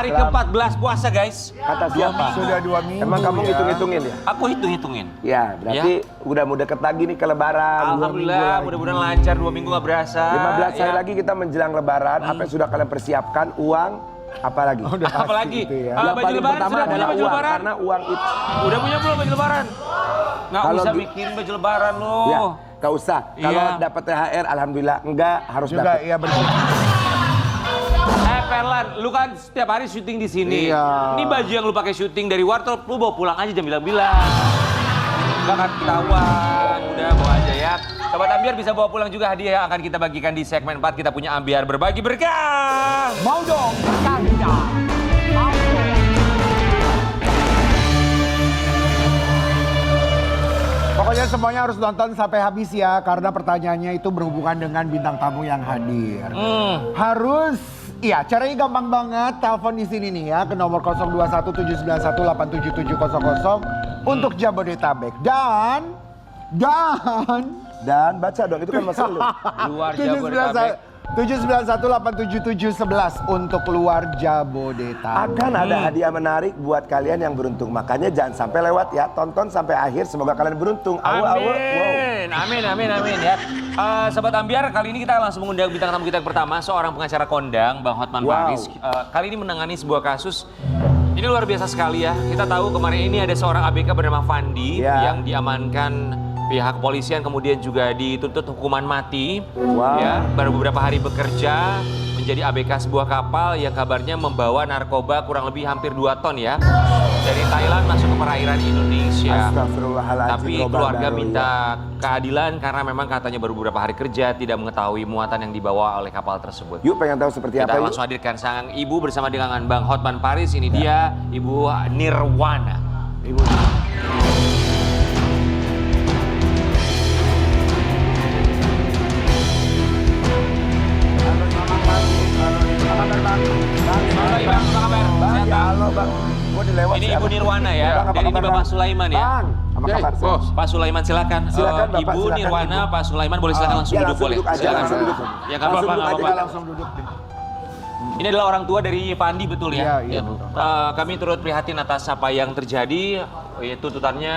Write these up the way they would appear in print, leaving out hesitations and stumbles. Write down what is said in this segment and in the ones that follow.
Hari ke-14 puasa guys. Kata siapa? Sudah 2 minggu. Emang kamu hitung-hitungin ya? Aku hitung-hitungin. Ya, berarti udah mau deket lagi nih ke lebaran. Alhamdulillah, mudah-mudahan lancar 2 minggu nggak berasa. 15 hari lagi kita menjelang lebaran. Apa yang sudah kalian persiapkan? Uang, apa lagi? Apa lagi? Gitu ya. Yang Baju paling lebaran pertama sudah punya adalah baju uang, lebaran? karena uang itu. Udah punya belum baju lebaran? Nggak Kalau usah di- bikin baju lebaran lo. Ya, gak usah. Kalau Iya. dapat THR, alhamdulillah. Enggak, harus Juga dapat. iya benar. Perlan, lu kan setiap hari syuting di sini. Iya. Ini baju yang lu pakai syuting dari Wartop, lu bawa pulang aja jam bilang-bilang. Gak akan ketahuan, udah bawa aja ya. Sobat Ambiar bisa bawa pulang juga hadiah yang akan kita bagikan di segmen 4. Kita punya Ambiar berbagi berkah. Mau dong, berkali dong. Mau dong. Pokoknya semuanya harus nonton sampai habis ya, karena pertanyaannya itu berhubungan dengan bintang tamu yang hadir. Harus, iya caranya gampang banget, telepon di sini nih ya ke nomor 021791877700 untuk Jabodetabek. Dan baca dong, itu kan masalah lu. Luar Jabodetabek. 791877711 untuk luar Jabodetabek. Akan ada hadiah menarik buat kalian yang beruntung. Makanya jangan sampai lewat ya. Tonton sampai akhir, semoga kalian beruntung. Amin, amin ya. Sobat Ambiar, kali ini kita langsung mengundang bintang tamu kita yang pertama, seorang pengacara kondang, Bang Hotman Paris. Kali ini menangani sebuah kasus. Ini luar biasa sekali ya. Kita tahu kemarin ini ada seorang ABK bernama Fandi yang diamankan pihak kepolisian, kemudian juga dituntut hukuman mati. Ya, baru beberapa hari bekerja menjadi ABK sebuah kapal yang kabarnya membawa narkoba kurang lebih hampir 2 ton ya. Dari Thailand masuk ke perairan Indonesia. Astagfirullahaladzim. Tapi keluarga minta keadilan karena memang katanya baru beberapa hari kerja, tidak mengetahui muatan yang dibawa oleh kapal tersebut. Yuk, pengen tahu seperti Kita apa? langsung hadirkan sang ibu bersama dengan Bang Hotman Paris. Ini dia Ibu Nirwana. Ibu. Bang, apa kabar? Sehat, Bang? Halo bang, gua dilewat. Ini Ibu Nirwana ya, Bang, apa dan ini kabar, Bapak Bang? Sulaiman ya. Bang, apa kabar? Bos. Pak Sulaiman silakan. Silakan, Bapak, Ibu silakan, Nirwana, Ibu. Pak Sulaiman boleh silakan langsung Ya, duduk langsung boleh. duduk aja, Silakan. langsung duduk. Ya nggak Langsung apa-apa, duduk nggak aja, apa-apa. Langsung duduk deh. Ini adalah orang tua dari Fandi betul ya? Iya, betul. Kami turut prihatin atas apa yang terjadi. Tuntutannya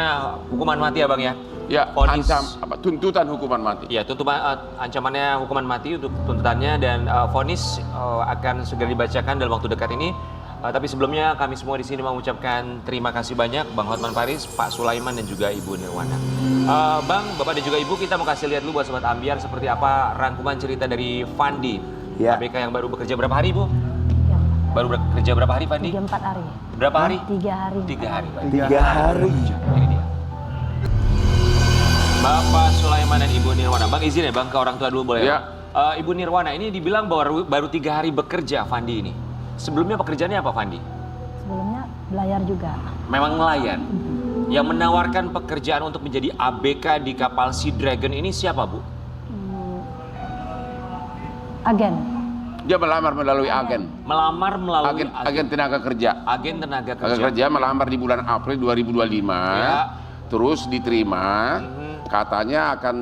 hukuman mati ya Bang ya? Ya, Vonis- tuntutan hukuman mati. Ya, ancamannya hukuman mati untuk tuntutannya dan vonis akan segera dibacakan dalam waktu dekat ini. Tapi sebelumnya kami semua di sini mengucapkan terima kasih banyak Bang Hotman Paris, Pak Sulaiman dan juga Ibu Nirwana. Bang, Bapak dan juga Ibu, kita mau kasih lihat dulu buat Sobat Ambiar seperti apa rangkuman cerita dari Fandi. Ya. ABK yang baru bekerja berapa hari Ibu? Baru bekerja berapa hari Fandi? 3-4 hari. Berapa hari? 3 hari. 3 hari. 3 hari. Ini dia. Bapak Sulaiman dan Ibu Nirwana. Bang izin ya Bang ke orang tua dulu boleh Ya. Ibu Nirwana ini dibilang baru 3 hari bekerja Fandi ini. Sebelumnya pekerjaannya apa Fandi? Sebelumnya belayar juga. Memang nelayan. Yang menawarkan pekerjaan untuk menjadi ABK di kapal Sea Dragon ini siapa Bu? Agen. Dia melamar melalui agen. Melamar melalui Agen tenaga kerja. agen tenaga Tenaga kerja. kerja melamar di bulan April 2025. Ya. Terus diterima. Katanya akan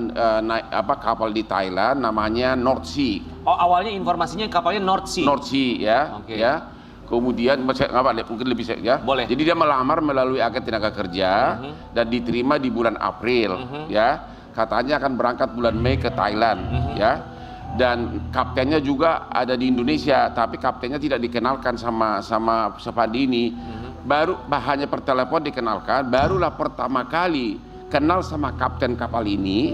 naik kapal di Thailand namanya North Sea. Oh awalnya informasinya kapalnya North Sea. North Sea ya. Oke. Ya. Kemudian mungkin lebih ya. Boleh. Jadi dia melamar melalui agen tenaga kerja dan diterima di bulan April ya. Katanya akan berangkat bulan Mei ke Thailand ya. Dan kaptennya juga ada di Indonesia, tapi kaptennya tidak dikenalkan sama Fandi ini. Baru hanya per telepon dikenalkan, barulah pertama kali kenal sama kapten kapal ini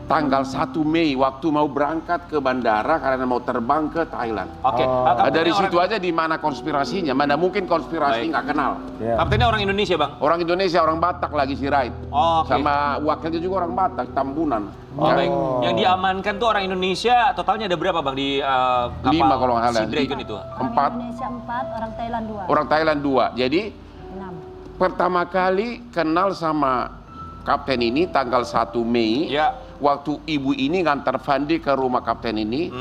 tanggal 1 Mei waktu mau berangkat ke bandara karena mau terbang ke Thailand. Oke. Dari situ aja di mana konspirasinya, mana mungkin konspirasi nggak kenal. Kaptennya orang Indonesia Bang? Orang Indonesia, orang Batak lagi si Raid. Oke. Sama wakilnya juga orang Batak, Tambunan. Oh, Ya. baik. Yang diamankan tuh orang Indonesia, totalnya ada berapa Bang di kapal 5 kalau nggak salah. Sea Dragon itu? Orang 4. Indonesia 4, orang Thailand 2. Orang Thailand 2. Jadi 6. pertama kali kenal sama kapten ini tanggal 1 Mei. Ya. Waktu ibu ini ngantar Fandi ke rumah kapten ini.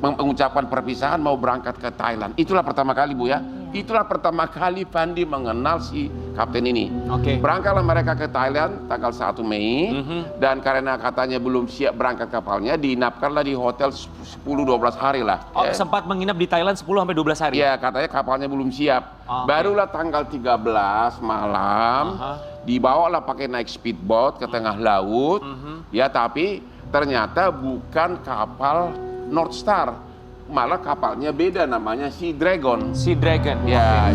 Mengucapkan perpisahan mau berangkat ke Thailand. Itulah pertama kali Bu ya. itulah pertama kali Fandi mengenal si kapten ini. Oke. Berangkatlah mereka ke Thailand tanggal 1 Mei dan karena katanya belum siap berangkat kapalnya, diinapkanlah di hotel 10-12 hari lah. Oh, sempat menginap di Thailand 10-12 hari? Ya, katanya kapalnya belum siap. Oke. Barulah tanggal 13 malam, dibawalah pakai naik speedboat ke tengah laut. Ya, tapi ternyata bukan kapal North Star. Malah kapalnya beda, namanya Sea Dragon. Sea Dragon. Ya,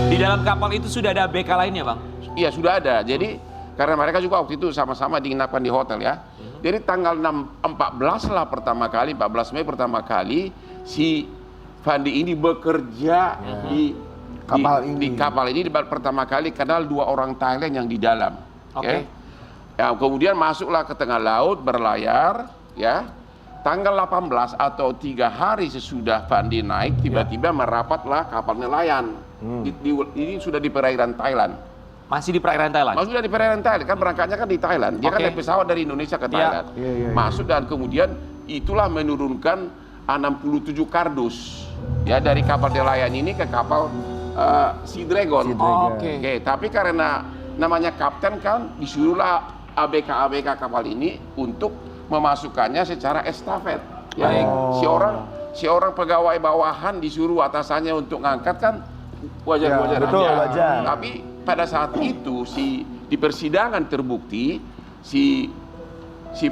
Di dalam kapal itu sudah ada ABK lainnya, Bang? iya sudah ada. Jadi karena mereka juga waktu itu sama-sama diinapkan di hotel ya. Jadi tanggal 14 lah pertama kali, 14 Mei pertama kali si Fandi ini bekerja di kapal ini pertama kali kenal 2 orang Thailand yang di dalam. Oke. Ya, kemudian masuklah ke tengah laut berlayar ya. Tanggal 18 atau 3 hari sesudah Fandi naik, tiba-tiba merapatlah kapal nelayan. Ini sudah di perairan Thailand. Masih di perairan Thailand? Masuk dari perairan Thailand, kan berangkatnya kan di Thailand. Dia kan naik pesawat dari Indonesia ke Thailand. Masuk dan kemudian itulah menurunkan 67 kardus. Ya, dari kapal nelayan ini ke kapal Sea Dragon. Oke, tapi karena namanya kapten kan, disuruhlah ABK kapal ini untuk memasukkannya secara estafet. Ya, si orang pegawai bawahan disuruh atasannya untuk ngangkat kan wajar-wajar betul, aja. wajar. Tapi pada saat itu di persidangan terbukti si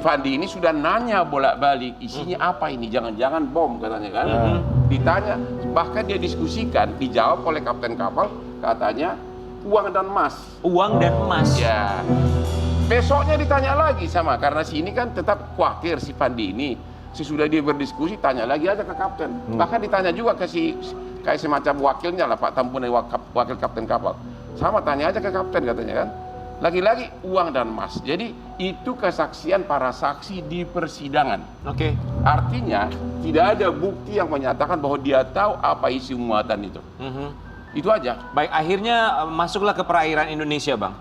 Fandi ini sudah nanya bolak-balik, isinya apa ini? Jangan-jangan bom katanya kan. Ditanya, bahkan dia diskusikan, dijawab oleh kapten kapal, katanya uang dan emas. Uang dan emas? Ya. Besoknya ditanya lagi sama, karena si ini kan tetap khawatir si Fandi ini. Sesudah dia berdiskusi, tanya lagi aja ke kapten. Bahkan ditanya juga ke kayak semacam wakilnya lah, Pak Tampunai, wakil kapten kapal. Sama, tanya aja ke kapten katanya kan. Lagi-lagi uang dan emas. Jadi itu kesaksian para saksi di persidangan. Oke. Artinya tidak ada bukti yang menyatakan bahwa dia tahu apa isi muatan itu. Itu aja. Baik, akhirnya masuklah ke perairan Indonesia, Bang.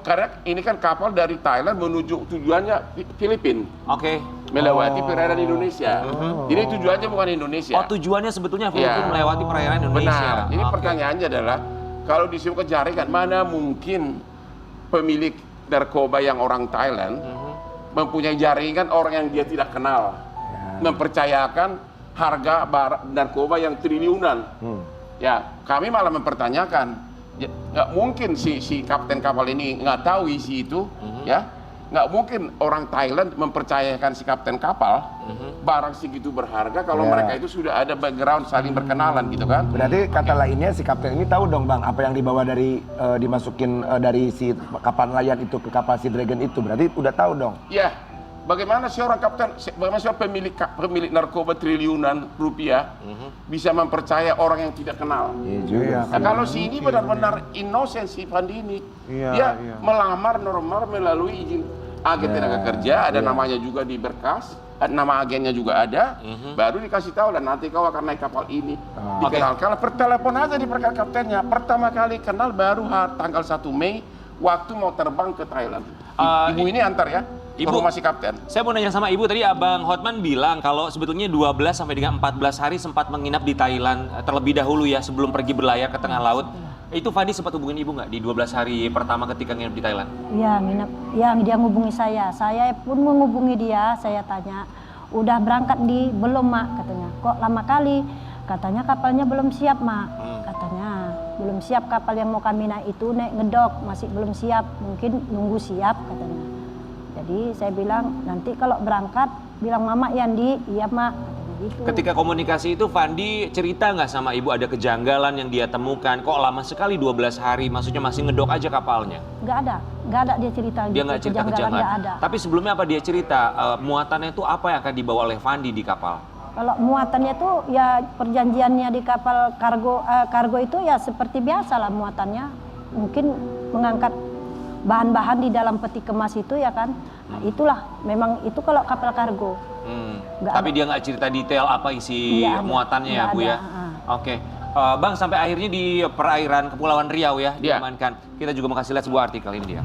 Karena ini kan kapal dari Thailand menuju tujuannya Filipina. Oke. Melewati perairan Indonesia. Jadi tujuannya bukan Indonesia. Oh, tujuannya sebetulnya Filipina melewati perairan Indonesia. Benar. Ini pertanyaannya adalah, kalau disebut jaringan, mana mungkin pemilik narkoba yang orang Thailand mempunyai jaringan orang yang dia tidak kenal, mempercayakan harga narkoba yang triliunan. Ya, kami malah mempertanyakan, nggak mungkin si kapten kapal ini nggak tahu isi itu, ya, nggak mungkin orang Thailand mempercayakan si kapten kapal barang segitu berharga kalau mereka itu sudah ada background saling berkenalan gitu kan. Berarti kata lainnya si kapten ini tahu dong Bang, apa yang dibawa dari dimasukin dari si kapal nelayan itu ke kapal Sea Dragon itu, berarti udah tahu dong. Ya, bagaimana seorang kapten, bagaimana seorang pemilik narkoba triliunan rupiah bisa mempercaya orang yang tidak kenal? Nah, kalau si ini benar-benar innocent si Fandi ini, dia melamar normal melalui izin agen tenaga kerja, ada namanya juga di berkas, nama agennya juga ada, baru dikasih tahu lah nanti kau akan naik kapal ini. Dikenalkan, pertelepon aja di perkat kaptennya. Pertama kali kenal baru tanggal 1 Mei waktu mau terbang ke Thailand. Ibu ini antar ya. Ibu masih kapten. Saya mau nanya sama Ibu, tadi Abang Hotman bilang kalau sebetulnya 12 sampai dengan 14 hari sempat menginap di Thailand terlebih dahulu ya sebelum pergi berlayar ke tengah laut. Itu Fandi sempat hubungin Ibu nggak di 12 hari pertama ketika nginap di Thailand? Iya, nginep. Ya, dia ngubungi saya. Saya pun menghubungi dia, saya tanya, udah berangkat belum Mak? Katanya, kok lama kali? Katanya kapalnya belum siap Mak. Katanya, belum siap kapal yang mau kami naik itu naik ngedok, masih belum siap. Mungkin nunggu siap katanya. Jadi saya bilang, nanti kalau berangkat, bilang Mama Yandi, iya Mak. Gitu. Ketika komunikasi itu Fandi cerita nggak sama Ibu ada kejanggalan yang dia temukan? Kok lama sekali 12 hari, maksudnya masih ngedok aja kapalnya? Nggak ada dia cerita Dia gitu, nggak cerita kejanggalan nggak ada. Tapi sebelumnya apa dia cerita? Muatannya itu apa yang akan dibawa oleh Fandi di kapal? Kalau muatannya itu ya perjanjiannya di kapal kargo itu ya seperti biasa lah muatannya. Mungkin mengangkat bahan-bahan di dalam peti kemas itu ya kan. Nah, itulah memang itu kalau kapal kargo. Tapi dia nggak cerita detail apa isi muatannya ya Bu ya. Oke. Bang, sampai akhirnya di perairan Kepulauan Riau ya diamankan. Kita juga mau kasih lihat sebuah artikel ini dia.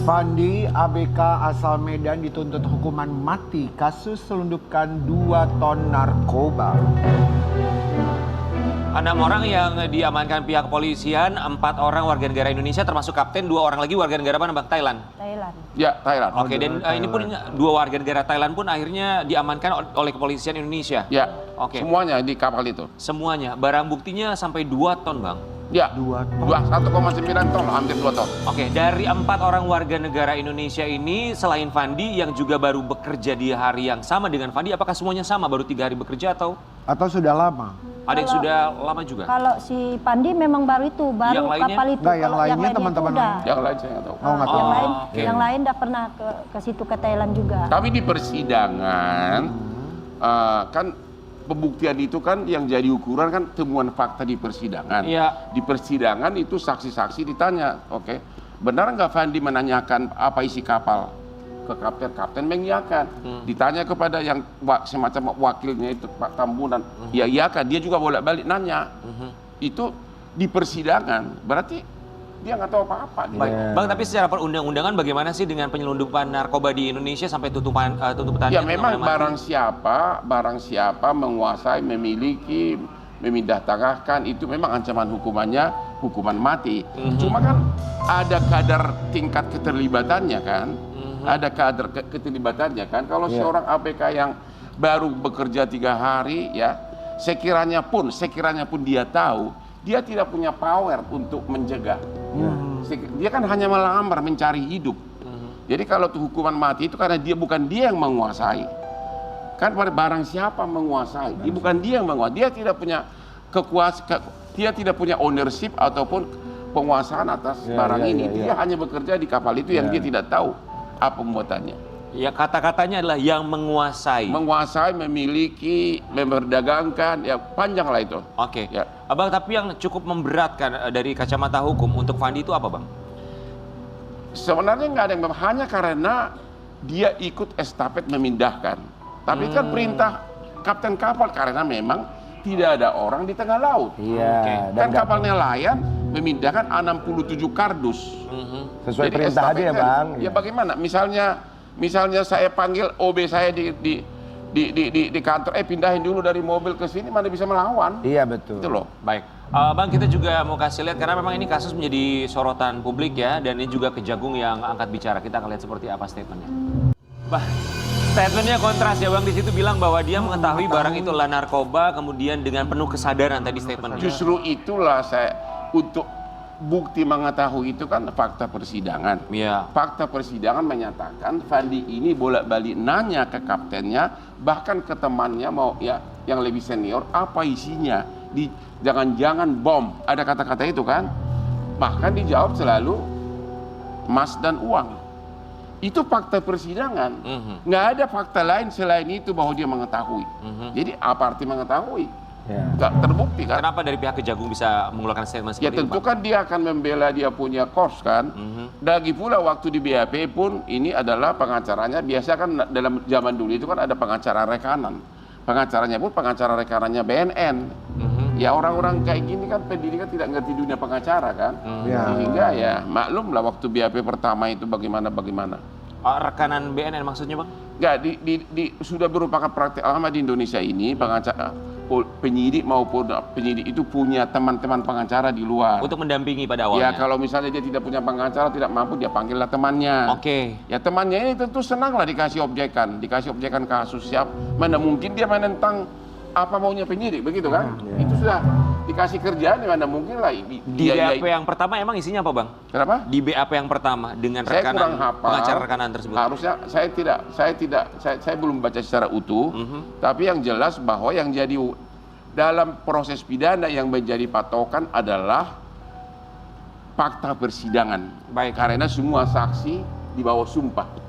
Fandi ABK asal Medan dituntut hukuman mati kasus selundupkan 2 ton narkoba. 6 orang yang diamankan pihak kepolisian, 4 orang warga negara Indonesia termasuk kapten, 2 orang lagi warga negara mana Bang? Thailand? Thailand. Ya, Thailand. Oke, dan ini pun 2 warga negara Thailand pun akhirnya diamankan oleh kepolisian Indonesia? Ya, Oke. semuanya di kapal itu. Semuanya, barang buktinya sampai 2 ton Bang? Ya, 2 1,9 ton, hampir 2 ton. Oke, dari 4 orang warga negara Indonesia ini, selain Fandi yang juga baru bekerja di hari yang sama dengan Fandi, apakah semuanya sama, baru 3 hari bekerja atau Atau sudah lama? ada yang sudah lama juga? Kalau si Pandi memang baru itu, baru Yang lainnya? kapal itu. Nggak, yang Kalau lainnya itu teman-teman udah. Yang lain saya nggak tahu. Oh, nggak tahu. Yang lain, oke. yang lain udah pernah ke situ ke Thailand juga. Tapi di persidangan, kan pembuktian itu kan yang jadi ukuran kan temuan fakta di persidangan. Iya. Di persidangan itu saksi-saksi ditanya, oke, benar nggak Fandi menanyakan apa isi kapal ke kapten? Kapten mengiyakan. Ditanya kepada yang semacam wakilnya itu Pak Tambunan, ya iyakan. Dia juga bolak-balik nanya. Itu di persidangan, berarti dia nggak tahu apa-apa. Baik, Bang, tapi secara perundang-undangan bagaimana sih dengan penyelundupan narkoba di Indonesia sampai tuntutan Ya memang barang siapa menguasai, memiliki, memindahtangankan itu memang ancaman hukumannya hukuman mati. Cuma kan ada kadar tingkat keterlibatannya kan, ada kadar keterlibatannya kan. Kalau seorang APK yang baru bekerja 3 hari ya, sekiranya pun dia tahu, dia tidak punya power untuk mencegah. Dia kan hanya melamar mencari hidup. Jadi kalau tuh hukuman mati itu karena bukan dia yang menguasai. Kan barang siapa menguasai, bukan dia yang menguasai. Dia tidak punya dia tidak punya ownership ataupun penguasaan atas barang ini. Dia hanya bekerja di kapal itu yang dia tidak tahu apa pembuatannya. Ya, kata-katanya adalah yang menguasai. Menguasai, memiliki, memperdagangkan, ya panjang lah itu. Oke. Ya. Abang, tapi yang cukup memberatkan dari kacamata hukum untuk Fandi itu apa, Bang? Sebenarnya nggak ada yang hanya karena dia ikut estafet memindahkan. Tapi kan perintah kapten kapal karena memang tidak ada orang di tengah laut. Iya. Kan kapal nelayan memindahkan 67 kardus. Sesuai Jadi perintah aja ya estafetnya, Bang. Ya bagaimana? Misalnya saya panggil OB saya di kantor, pindahin dulu dari mobil ke sini, mana bisa melawan? Iya betul. Itu loh. Baik. Bang, kita juga mau kasih lihat karena memang ini kasus menjadi sorotan publik ya, dan ini juga Kejagung yang angkat bicara. Kita akan lihat seperti apa statementnya. Statementnya kontras ya Bang, di situ bilang bahwa dia mengetahui barang itu adalah narkoba, kemudian dengan penuh kesadaran tadi statementnya. Justru itulah saya untuk bukti mengetahui itu kan fakta persidangan. Iya. Fakta persidangan menyatakan Fandi ini bolak-balik nanya ke kaptennya, bahkan ke temannya mau ya yang lebih senior, apa isinya? Jangan-jangan bom. Ada kata-kata itu kan? Bahkan dijawab selalu emas dan uang. Itu fakta persidangan. Nggak ada fakta lain selain itu bahwa dia mengetahui. Jadi apa arti mengetahui? Nggak terbukti kan? Kenapa dari pihak Kejagung bisa mengeluarkan statement Ya seperti itu, tentu Bang? kan dia akan membela dia punya kos kan. Lagi pula waktu di BAP pun ini adalah pengacaranya. Biasa kan dalam zaman dulu itu kan ada pengacara rekanan. Pengacaranya pun pengacara rekanannya BNN. Ya orang-orang kayak gini kan pendidikan tidak ngerti dunia pengacara kan. Sehingga ya maklum lah waktu BAP pertama itu bagaimana. Rekanan BNN maksudnya Bang? Enggak, sudah merupakan praktek lama di Indonesia ini, pengacara penyidik maupun penyidik itu punya teman-teman pengacara di luar. Untuk mendampingi pada Ya awalnya? kalau misalnya dia tidak punya pengacara, tidak mampu, dia panggillah temannya. Oke. Ya temannya ini tentu senang lah dikasih objekan kasus siap. Mana mungkin dia menentang apa maunya penyidik, begitu kan? Itu sudah dikasih kerjaan, mana mungkin lah. Di BAP yang pertama emang isinya apa Bang? Kenapa? Di BAP yang pertama dengan Saya kurang rekanan hafal. pengacara rekanan tersebut. Harusnya saya belum baca secara utuh, tapi yang jelas bahwa yang jadi dalam proses pidana yang menjadi patokan adalah fakta persidangan. Baik. Karena semua saksi di bawah sumpah.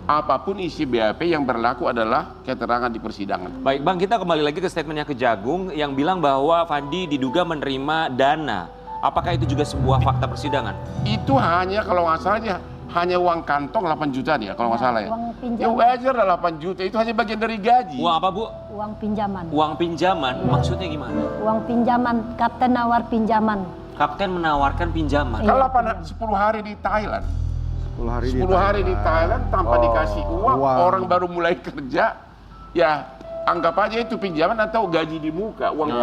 Apapun isi BAP yang berlaku adalah keterangan di persidangan. Baik Bang, kita kembali lagi ke statementnya Kejagung yang bilang bahwa Fandi diduga menerima dana. Apakah itu juga sebuah fakta persidangan? Itu hanya kalau nggak salah dia hanya uang kantong 8 juta dia kalau nggak salah ya. Uang pinjaman. Ya wajar lah 8 juta itu hanya bagian dari gaji. Uang apa Bu? Uang pinjaman. Uang pinjaman, maksudnya gimana? Uang pinjaman, kapten nawar pinjaman. Kapten menawarkan pinjaman. Kalau 10 hari di Thailand, 10 hari 10 hari di Thailand tanpa Oh, dikasih uang, uang. orang baru mulai kerja, ya anggap aja itu pinjaman atau gaji di muka, uang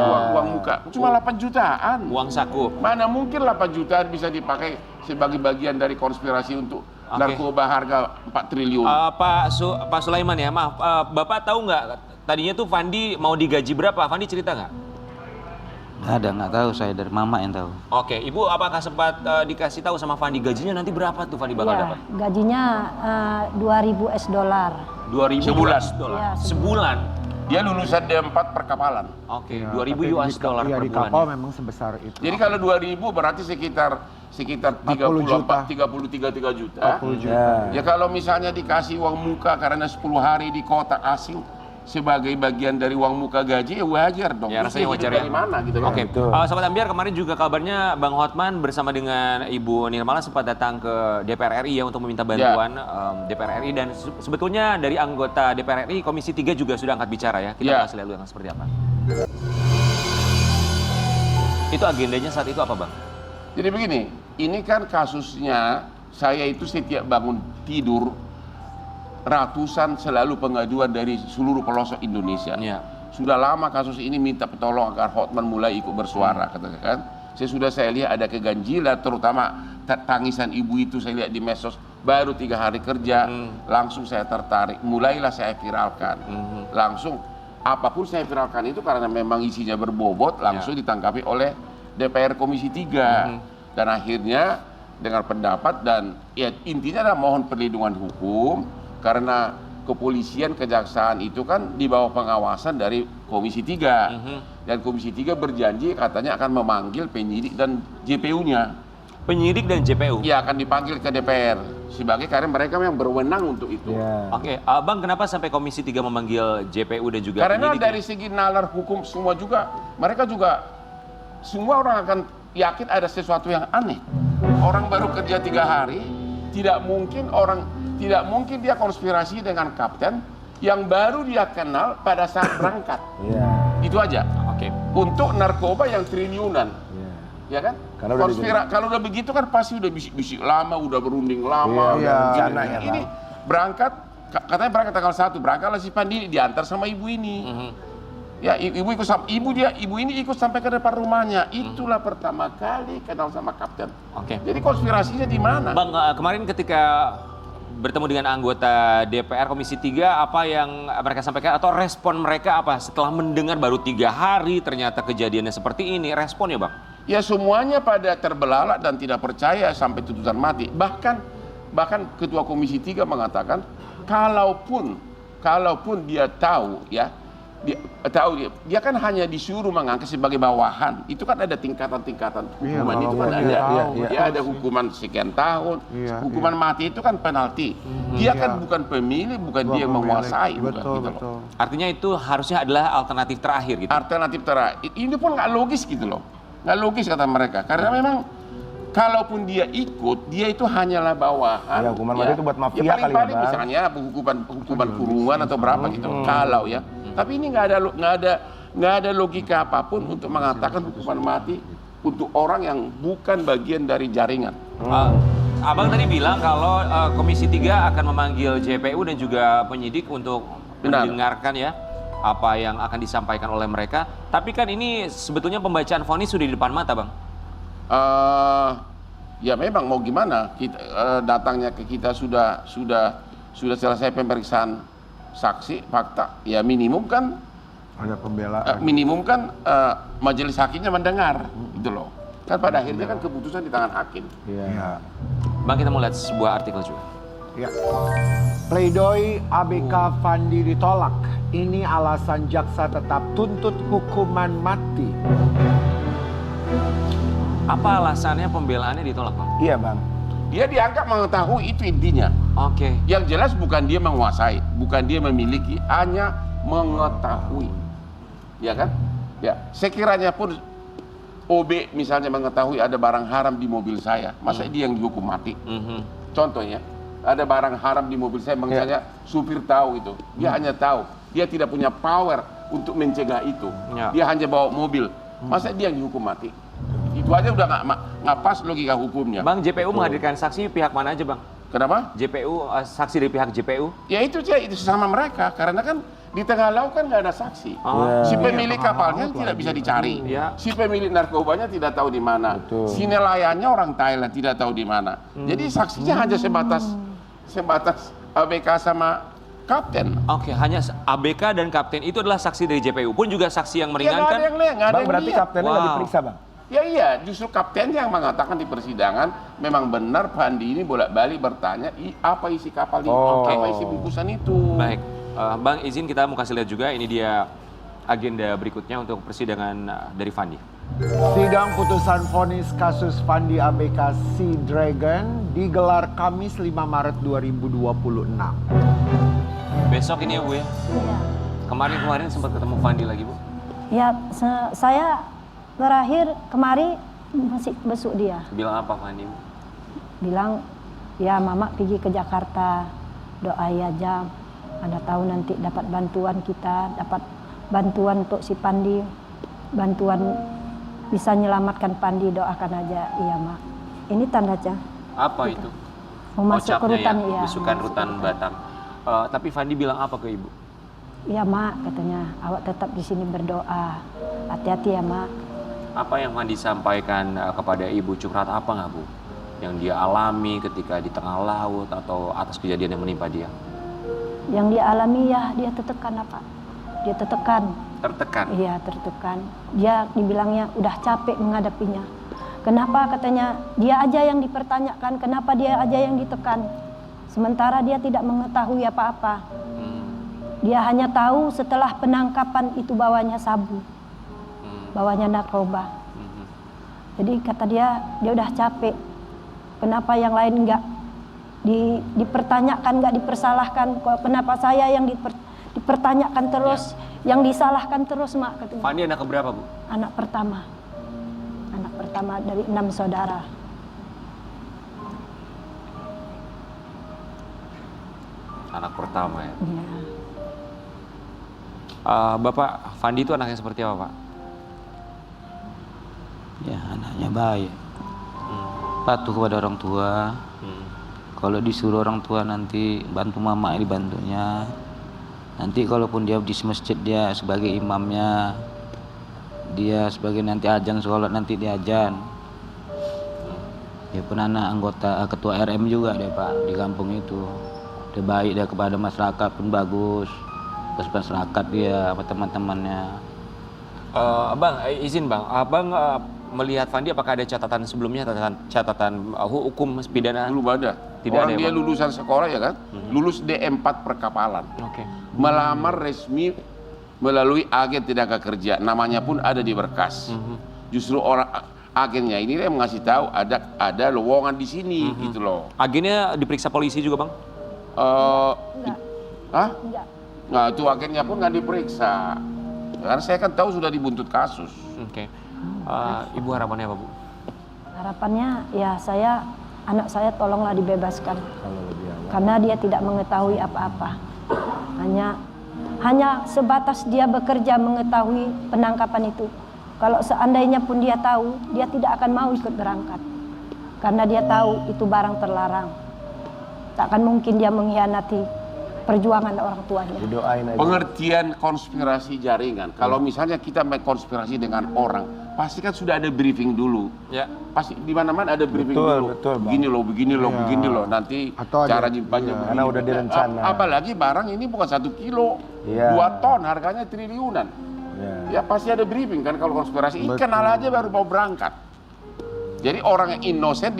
muka. Cuma 8 jutaan. Uang saku. Mana mungkin 8 jutaan bisa dipakai sebagai bagian dari konspirasi untuk narkoba harga 4 triliun. Pak Sulaiman ya, maaf. Bapak tahu nggak tadinya tuh Fandi mau digaji berapa? Fandi cerita nggak? Nggak tahu, saya dari mama yang tahu. Oke, Ibu apakah sempat dikasih tahu sama Fandi gajinya nanti berapa tuh Fandi bakal Iya, dapat? gajinya 2.000 US dollar. 2.000 Sebulan. US dollar. Iya, Sebulan. Dia lulusan D4 perkapalan. Oke, Ya, 2.000 tapi US dollar Iya, per di bulan. kapal memang sebesar itu. Jadi kalau 2.000 berarti sekitar 40 juta. 33 juta. 40 juta. Ya kalau misalnya dikasih uang muka karena 10 hari di kota asing sebagai bagian dari uang muka gaji, ya wajar dong. Ya, Terus rasanya hidup wajar ya. dari mana gitu kan? Oke, Betul. Sobat Ambiar, kemarin juga kabarnya Bang Hotman bersama dengan Ibu Nirmala sempat datang ke DPR RI ya untuk meminta bantuan DPR RI, dan sebetulnya dari anggota DPR RI Komisi 3 juga sudah angkat bicara ya. Kita Ya. bahas lihat dulu yang seperti apa. Itu agendanya saat itu apa, Bang? Jadi begini, ini kan kasusnya saya itu setiap bangun tidur ratusan selalu pengaduan dari seluruh pelosok Indonesia. Iya. Sudah lama kasus ini minta pertolongan agar Hotman mulai ikut bersuara, katakan. Saya lihat ada keganjilan, terutama tangisan ibu itu saya lihat di medsos. Baru 3 hari kerja, langsung saya tertarik. Mulailah saya viralkan. Langsung, apapun saya viralkan itu karena memang isinya berbobot, langsung ditangkapi oleh DPR Komisi 3. Dan akhirnya dengar pendapat dan ya intinya adalah mohon perlindungan hukum. Karena kepolisian, kejaksaan itu kan di bawah pengawasan dari Komisi 3. Dan Komisi 3 berjanji katanya akan memanggil penyidik dan JPU-nya. Penyidik dan JPU? Ya akan dipanggil ke DPR. Sebagai karena mereka yang berwenang untuk itu. Iya. Oke, Bang kenapa sampai Komisi 3 memanggil JPU dan juga Karena penyidik? dari segi nalar hukum semua juga, mereka juga, semua orang akan yakin ada sesuatu yang aneh. Orang baru kerja 3 hari, tidak mungkin dia konspirasi dengan kapten yang baru dia kenal pada saat berangkat. Iya. Itu aja. Oke. Untuk narkoba yang triliunan. Ya kan? Karena udah Kalau udah begitu kan pasti udah bisik-bisik lama, udah berunding lama. Iya, Gini, rencana ya, ini Bang. berangkat, katanya berangkat tanggal 1, berangkatlah si Pandi diantar sama ibu ini. Ya, ibu ini ikut sampai ke depan rumahnya. Itulah pertama kali kenal sama kapten. Oke. Jadi konspirasinya di mana? Bang, kemarin ketika bertemu dengan anggota DPR Komisi 3, apa yang mereka sampaikan atau respon mereka apa setelah mendengar baru 3 hari ternyata kejadiannya seperti ini, responnya Bang? Ya semuanya pada terbelalak dan tidak percaya sampai tuntutan mati. Bahkan Ketua Komisi 3 mengatakan kalaupun dia tahu ya, dia kan hanya disuruh mengangkat sebagai bawahan. Itu kan ada tingkatan-tingkatan hukuman, itu kan ada hukuman sekian tahun. Hukuman mati itu kan penalti. Dia kan bukan pemilih, bukan dia yang menguasai. Betul. Artinya itu harusnya adalah alternatif terakhir gitu. Alternatif terakhir. Ini pun nggak logis gitu loh. Nggak logis kata mereka. Karena memang kalaupun dia ikut, dia itu hanyalah bawahan. Ya, hukuman mati itu buat mafia paling kali ya, Bang. misalnya hukuman kurungan atau berapa gitu. Kalau ya. Tapi ini nggak ada logika apapun untuk mengatakan hukuman mati untuk orang yang bukan bagian dari jaringan. Abang tadi bilang kalau Komisi 3 akan memanggil JPU dan juga penyidik untuk Benar. mendengarkan ya apa yang akan disampaikan oleh mereka. Tapi kan ini sebetulnya pembacaan vonis sudah di depan mata, Bang. Ya memang mau gimana? Datangnya ke kita sudah selesai pemeriksaan saksi, fakta. Ya minimum kan Ada pembelaan. majelis hakimnya mendengar, gitu loh. Kan pada akhirnya kan keputusan di tangan hakim. Iya. Bang, kita mau lihat sebuah artikel juga. Ya. Pledoi ABK Fandi ditolak. Ini alasan jaksa tetap tuntut hukuman mati. Apa alasannya pembelaannya ditolak, Bang? Iya, Bang. Dia dianggap mengetahui, itu intinya. Oke. Yang jelas bukan dia menguasai, bukan dia memiliki, hanya mengetahui. Ya kan? Ya, sekiranya pun OB misalnya mengetahui ada barang haram di mobil saya, masa dia yang dihukum mati? Contohnya, ada barang haram di mobil saya, misalnya supir tahu itu, dia hanya tahu, dia tidak punya power untuk mencegah itu, Ya. dia hanya bawa mobil, masa dia yang dihukum mati? Itu aja udah nggak pas logika hukumnya. Bang, JPU menghadirkan saksi pihak mana aja, Bang? Kenapa? JPU, saksi dari pihak JPU? Ya itu sih, itu sama mereka, karena kan Di tengah laut kan nggak ada saksi. Si pemilik kapalnya tidak bisa dicari. Iya. Si pemilik narkobanya tidak tahu di mana. Betul. Si nelayannya orang Thailand tidak tahu di mana. Jadi saksinya hanya sebatas ABK sama kapten. Oke, hanya ABK dan kapten itu adalah saksi dari JPU pun juga saksi yang Ya nggak ada meringankan. yang lihat, nggak ada Bang yang berarti lihat. kaptennya nggak Wow. diperiksa bang? Ya iya, justru kapten yang mengatakan di persidangan memang benar Fandi ini bolak-balik bertanya apa isi kapal ini, Oh. apa isi bungkusan itu. Baik, Bang izin kita mau kasih lihat juga ini dia agenda berikutnya untuk persidangan dari Fandi. Sidang putusan vonis kasus Fandi ABK Sea Dragon digelar Kamis 5 Maret 2026. Besok ini ya Bu ya? Iya. Kemarin sempat ketemu Fandi lagi Bu? Ya, saya terakhir kemari masih besuk dia. Bilang apa Fandi Bu? Bilang, ya mama pergi ke Jakarta, doa ya jam. Anda tahu nanti dapat bantuan kita, dapat bantuan untuk si Pandi, bantuan bisa menyelamatkan Pandi, doakan aja. Iya mak. Ini tandanya. Apa itu? Mau masuk ke rutan ya, ya. besukan rutan Batam. Tapi Fandi bilang apa ke Ibu? Iya mak, katanya awak tetap di sini berdoa. Hati-hati ya mak. Apa yang Fandi sampaikan kepada Ibu, curhat apa nggak Bu? Yang dia alami ketika di tengah laut atau atas kejadian yang menimpa dia? Yang dia alami ya dia tertekan apa? Dia tertekan. Tertekan? Iya tertekan. Dia dibilangnya udah capek menghadapinya. Kenapa katanya dia aja yang dipertanyakan, kenapa dia aja yang ditekan. Sementara dia tidak mengetahui apa-apa. Dia hanya tahu setelah penangkapan itu bawanya sabu. Bawanya narkoba. Jadi kata dia udah capek. Kenapa yang lain enggak dipertanyakan, enggak dipersalahkan? Kenapa saya yang dipertanyakan terus, yang disalahkan terus mak katanya. Fandi anak keberapa Bu? Anak pertama. Anak pertama dari 6 saudara. Anak pertama ya. Iya. Bapak, Fandi itu anaknya seperti apa Pak? Ya anaknya baik. Patuh kepada orang tua. Kalau disuruh orang tua nanti bantu mama dibantunya. Nanti kalaupun dia di masjid dia sebagai imamnya. Dia sebagai nanti ajan sholat nanti dia ajan. Dia pun anak anggota ketua RM juga dia Pak di kampung itu. Dia baik dia kepada masyarakat pun bagus. Terus masyarakat dia sama teman-temannya. Bang, izin Bang, Abang melihat Fandi apakah ada catatan sebelumnya, catatan hukum pidana? Belum ada. Tidak Orang ada ya, dia Bang? lulusan sekolah ya kan, lulus D4 perkapalan. Oke. Melamar resmi melalui agen tenaga kerja, namanya pun ada di berkas. Justru orang agennya ini yang ngasih tahu ada lowongan di sini gitu loh. Agennya diperiksa polisi juga Bang? Hah? Enggak. Nah itu agennya pun nggak diperiksa. Karena saya kan tahu sudah dibuntut kasus. Oke. Ibu harapannya apa Bu? Harapannya ya anak saya tolonglah dibebaskan. Karena dia tidak mengetahui apa-apa. Hanya sebatas dia bekerja mengetahui penangkapan itu. Kalau seandainya pun dia tahu, dia tidak akan mau ikut berangkat. Karena dia tahu itu barang terlarang. Takkan mungkin dia mengkhianati perjuangan orang tuanya. Didoain aja. Pengertian konspirasi jaringan. Kalau misalnya kita mengkonspirasi dengan orang, pasti kan sudah ada briefing dulu. Ya. Pasti di mana-mana ada briefing Betul, dulu. betul, Bang. Begini loh, begini loh, Iya. begini loh. Nanti Atau ada- cara nyimpannya iya. begini. Karena udah direncana. Apalagi barang ini bukan 1 kilo, Iya. 2 ton, harganya triliunan. Ya. Ya pasti ada briefing kan kalau konspirasi. Ini Betul. kenal aja baru mau berangkat. Jadi orang yang innocent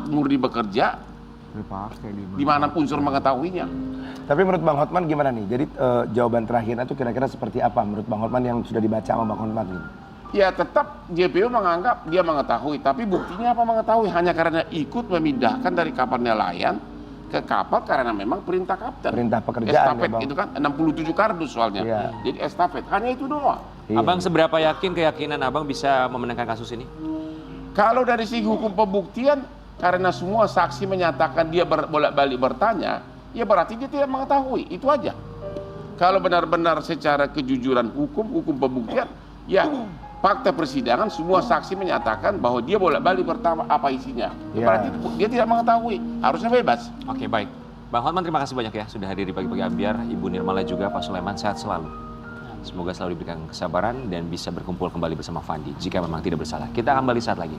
murni bekerja, Dipakai di mana unsur mengetahuinya. Tapi menurut Bang Hotman gimana nih? Jadi jawaban terakhirnya tuh kira-kira seperti apa menurut Bang Hotman yang sudah dibaca sama Bang Hotman gitu? Ya tetap JPU menganggap dia mengetahui, tapi buktinya apa mengetahui? Hanya karena ikut memindahkan dari kapal nelayan ke kapal karena memang perintah kapten. Perintah pekerjaan Estafet ya, Bang? itu kan 67 kardus soalnya. Iya. Jadi estafet, hanya itu doang. Iya. Abang seberapa yakin keyakinan Abang bisa memenangkan kasus ini? Kalau dari segi hukum pembuktian, karena semua saksi menyatakan dia bolak-balik bertanya, ya berarti dia tidak mengetahui, itu aja. Kalau benar-benar secara kejujuran hukum pembuktian, ya fakta persidangan semua saksi menyatakan bahwa dia bolak-balik bertanya apa isinya. Ya. Berarti dia tidak mengetahui, harusnya bebas. Oke, baik. Bang Hotman terima kasih banyak ya sudah hadir di Pagi-Pagi Ambiar. Ibu Nirmala juga, Pak Sulaiman sehat selalu. Semoga selalu diberikan kesabaran dan bisa berkumpul kembali bersama Fandi jika memang tidak bersalah. Kita akan kembali saat lagi.